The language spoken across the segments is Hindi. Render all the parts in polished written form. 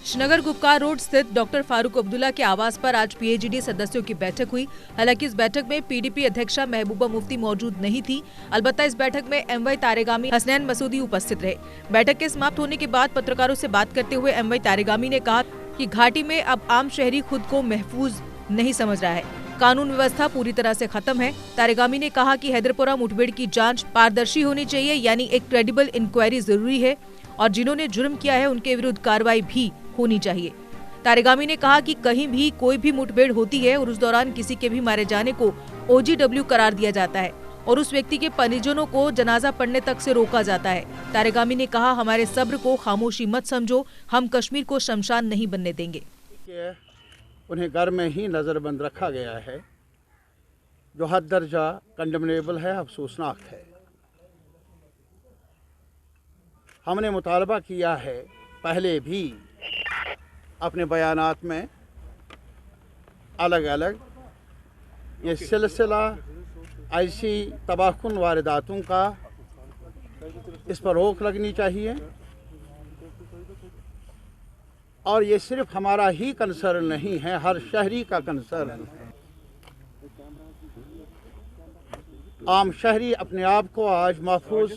श्रीनगर गुपकार रोड स्थित डॉक्टर फारूक अब्दुल्ला के आवास पर आज पीएचईडी सदस्यों की बैठक हुई। हालांकि इस बैठक में पीडीपी अध्यक्षा महबूबा मुफ्ती मौजूद नहीं थी। अलबत्ता इस बैठक में एमवाई तारेगामी, हसनैन मसूदी उपस्थित रहे। बैठक के समाप्त होने के बाद पत्रकारों से बात करते हुए एमवाई तारेगामी ने कहा कि घाटी में अब आम शहरी खुद को महफूज नहीं समझ रहा है। कानून व्यवस्था पूरी तरह से खत्म है। तारेगामी ने कहा कि हैदरपुरा मुठभेड़ की जांच पारदर्शी होनी चाहिए, यानी एक क्रेडिबल इंक्वायरी जरूरी है और जिन्होंने जुर्म किया है उनके विरुद्ध कार्रवाई भी होनी चाहिए। तारेगामी ने कहा कि कहीं भी कोई भी मुठभेड़ होती है और उस दौरान किसी के भी मारे जाने को OGW करार दिया जाता है और उस व्यक्ति के परिजनों को जनाजा पढ़ने तक से रोका जाता है। तारेगामी ने कहा, हमारे सब्र को खामोशी मत समझो, हम कश्मीर को शमशान नहीं बनने देंगे। उन्हें घर में ही नज़रबंद रखा गया है, जो हद दर्जा कंडेमनेबल है, अफसोसनाक है। हमने मुतालबा किया है पहले भी अपने बयानात में अलग अलग, ये सिलसिला ऐसी तबाहकुन वारदातों का, इस पर रोक लगनी चाहिए। और ये सिर्फ हमारा ही कंसर्न नहीं है, हर शहरी का कंसर्न है। आम शहरी अपने आप को आज महफूज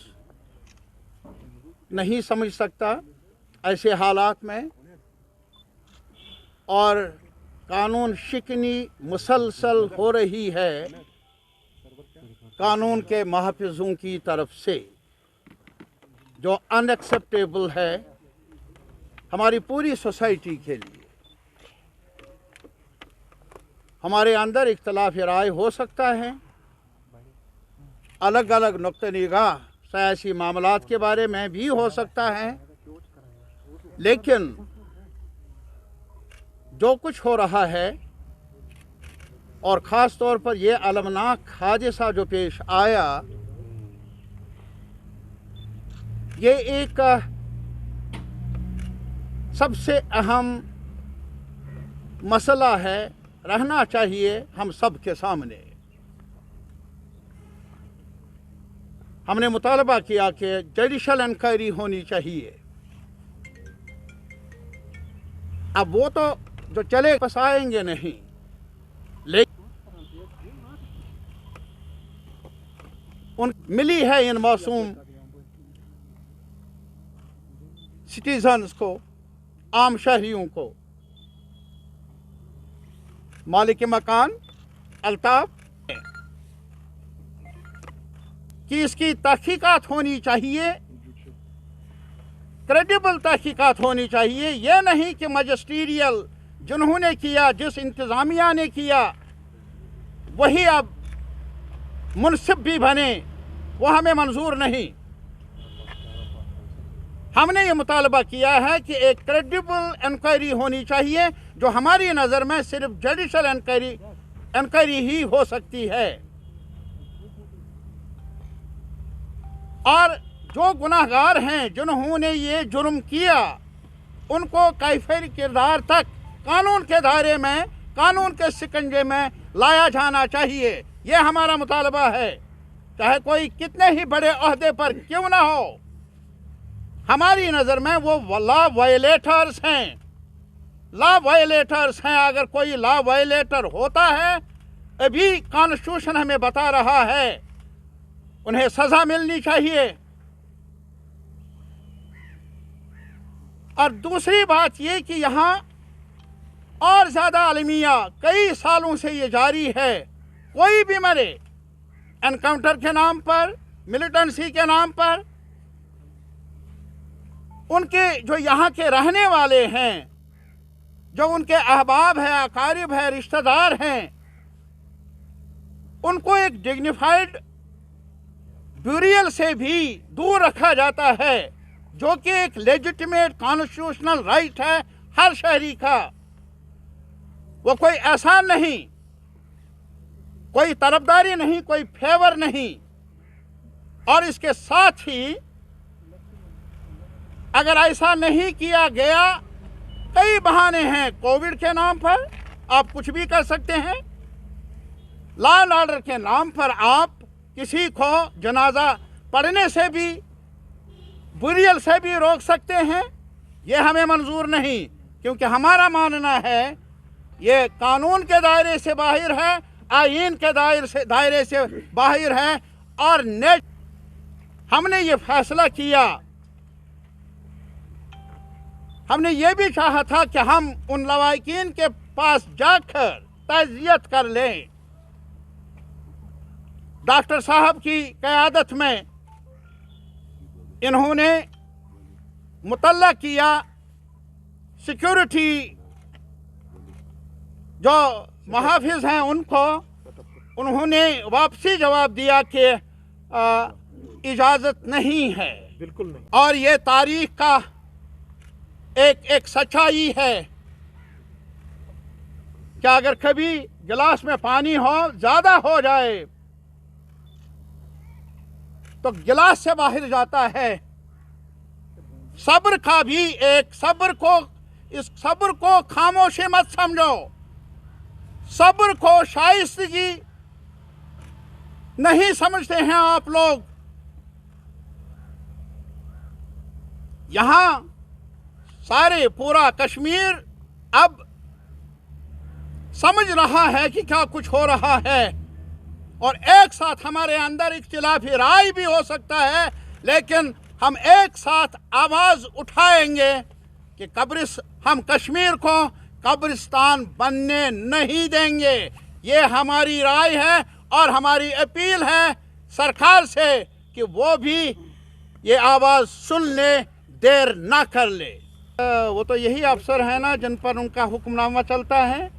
नहीं समझ सकता ऐसे हालात में, और कानून शिकनी मुसलसल हो रही है कानून के महफिजों की तरफ से, जो अनएक्सेप्टेबल है हमारी पूरी सोसाइटी के लिए। हमारे अंदर इख्तलाफ राय हो सकता है, अलग अलग नुक्ते निगाह सियासी मामलात के बारे में भी हो सकता है, लेकिन जो कुछ हो रहा है और ख़ास तौर पर यह अलमनाक हादसा जो पेश आया, ये एक सबसे अहम मसला है, रहना चाहिए हम सब के सामने। हमने मुतालबा किया कि जुडिशल इंक्वायरी होनी चाहिए। अब वो तो जो चले फसाएंगे नहीं, लेकिन उन मिली है इन मासूम सिटीजन्स को, आम शहरियों को, मालिक मकान अल्ताफ, कि इसकी तहकीकात होनी चाहिए, क्रेडिबल तहकीकात होनी चाहिए। यह नहीं कि मजिस्ट्रियल जिन्होंने किया, जिस इंतज़ामिया ने किया, वही अब मुनसिब भी बने, वो हमें मंजूर नहीं। हमने ये मुतालबा किया है कि एक क्रेडिबल इंक्वायरी होनी चाहिए, जो हमारी नज़र में सिर्फ जुडिशल इंक्वायरी ही हो सकती है। और जो गुनाहगार हैं, जिन्होंने ये जुर्म किया, उनको कैफिर किरदार तक कानून के दायरे में, कानून के शिकंजे में लाया जाना चाहिए। ये हमारा मुतालबा है, चाहे कोई कितने ही बड़े ओहदे पर क्यों ना हो। हमारी नज़र में वो लॉ वायलेटर्स हैं, लॉ वायलेटर्स हैं। अगर कोई लॉ वायलेटर होता है, अभी कॉन्स्टिट्यूशन हमें बता रहा है, उन्हें सज़ा मिलनी चाहिए। और दूसरी बात ये कि यहाँ और ज़्यादा अलमिया कई सालों से ये जारी है, कोई भी मरे एनकाउंटर के नाम पर, मिलिटेंसी के नाम पर, उनके जो यहाँ के रहने वाले हैं, जो उनके अहबाब हैं, अकारिब हैं, रिश्तेदार हैं, उनको एक डिग्निफाइड ब्यूरियल से भी दूर रखा जाता है, जो कि एक लेजिटिमेट कॉन्स्टिट्यूशनल राइट है हर शहरी का। वो कोई एहसान नहीं, कोई तरफदारी नहीं, कोई फेवर नहीं। और इसके साथ ही अगर ऐसा नहीं किया गया, कई बहाने हैं। कोविड के नाम पर आप कुछ भी कर सकते हैं, लॉ एंड ऑर्डर के नाम पर आप किसी को जनाजा पढ़ने से भी, बुरियल से भी रोक सकते हैं। ये हमें मंजूर नहीं। क्योंकि हमारा मानना है ये कानून के दायरे से बाहर है, आईन के दायरे से बाहर है। और नेट हमने ये फैसला किया, हमने ये भी चाहा था कि हम उन लवाकिन के पास जाकर ताज़ियत कर लें। डॉक्टर साहब की क़यादत में इन्होंने मुतल्ला किया, सिक्योरिटी जो मुहाफिज हैं उनको उन्होंने वापसी जवाब दिया कि इजाज़त नहीं है। बिल्कुल नहीं। और ये तारीख का एक सच्चाई है कि अगर कभी गिलास में पानी हो ज़्यादा हो जाए तो गिलास से बाहर जाता है। सब्र का भी एक इस सब्र को खामोशी मत समझो, सब्र को शाइस्तगी नहीं समझते हैं आप लोग। यहाँ सारे पूरा कश्मीर अब समझ रहा है कि क्या कुछ हो रहा है, और एक साथ हमारे अंदर इख्तिलाफी राय भी हो सकता है, लेकिन हम एक साथ आवाज़ उठाएंगे कि हम कश्मीर को कब्रिस्तान बनने नहीं देंगे। ये हमारी राय है और हमारी अपील है सरकार से कि वो भी ये आवाज़ सुन ले, देर ना कर ले। वो तो यही अफसर है ना जिन पर उनका हुक्मनामा चलता है।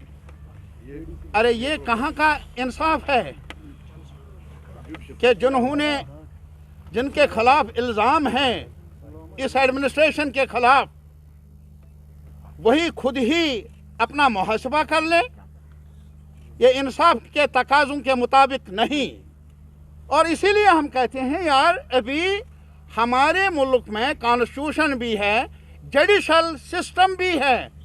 अरे ये कहाँ का इंसाफ है कि जिनके खिलाफ इल्ज़ाम है इस एडमिनिस्ट्रेशन के खिलाफ, वही खुद ही अपना मुहासबा कर ले। ये इंसाफ के तकाज़ों के मुताबिक नहीं। और इसीलिए हम कहते हैं यार, अभी हमारे मुल्क में कॉन्स्टिट्यूशन भी है, जुडिशल सिस्टम भी है।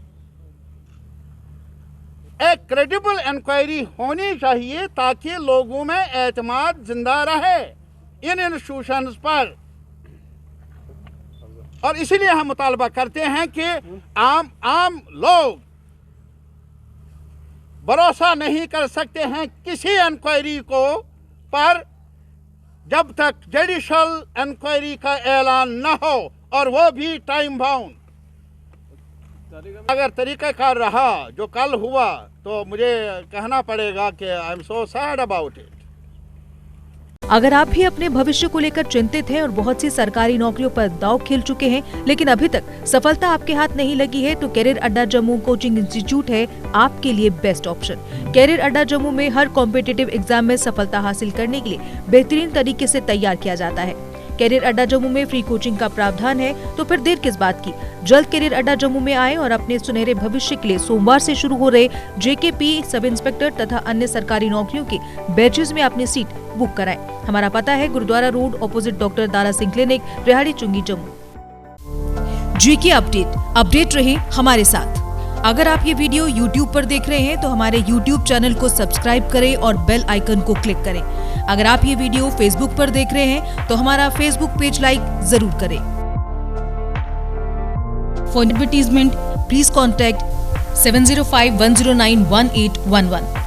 एक क्रेडिबल इंक्वायरी होनी चाहिए ताकि लोगों में एतमाद जिंदा रहे इन इंस्टीट्यूशंस पर। और इसीलिए हम मुतालबा करते हैं कि आम लोग भरोसा नहीं कर सकते हैं किसी इंक्वायरी को पर जब तक जुडिशल इंक्वायरी का ऐलान न हो, और वो भी टाइम बाउंड। अगर तरीक़ाकार रहा जो कल हुआ तो मुझे कहना पड़ेगा कि I am so sad about it. अगर आप भी अपने भविष्य को लेकर चिंतित हैं और बहुत सी सरकारी नौकरियों पर दांव खेल चुके हैं लेकिन अभी तक सफलता आपके हाथ नहीं लगी है, तो कैरियर अड्डा जम्मू कोचिंग इंस्टीट्यूट है आपके लिए बेस्ट ऑप्शन। कैरियर अड्डा जम्मू में हर कॉम्पिटिटिव एग्जाम में सफलता हासिल करने के लिए बेहतरीन तरीके से तैयार किया जाता है। कैरियर अड्डा जम्मू में फ्री कोचिंग का प्रावधान है, तो फिर देर किस बात की। जल्द कैरियर अड्डा जम्मू में आएं और अपने सुनहरे भविष्य के लिए सोमवार से शुरू हो रहे JKP सब इंस्पेक्टर तथा अन्य सरकारी नौकरियों के बैचेस में अपनी सीट बुक कराएं। हमारा पता है Gurdwara road opposite doctor Dara Singh clinic, Rehari Chungi, Jammu. JK update रहे हमारे साथ। अगर आप ये वीडियो YouTube पर देख रहे हैं तो हमारे YouTube चैनल को सब्सक्राइब करें और बेल आइकन को क्लिक करें। अगर आप ये वीडियो Facebook पर देख रहे हैं तो हमारा Facebook पेज लाइक जरूर करें। For advertisement please contact 7051091811।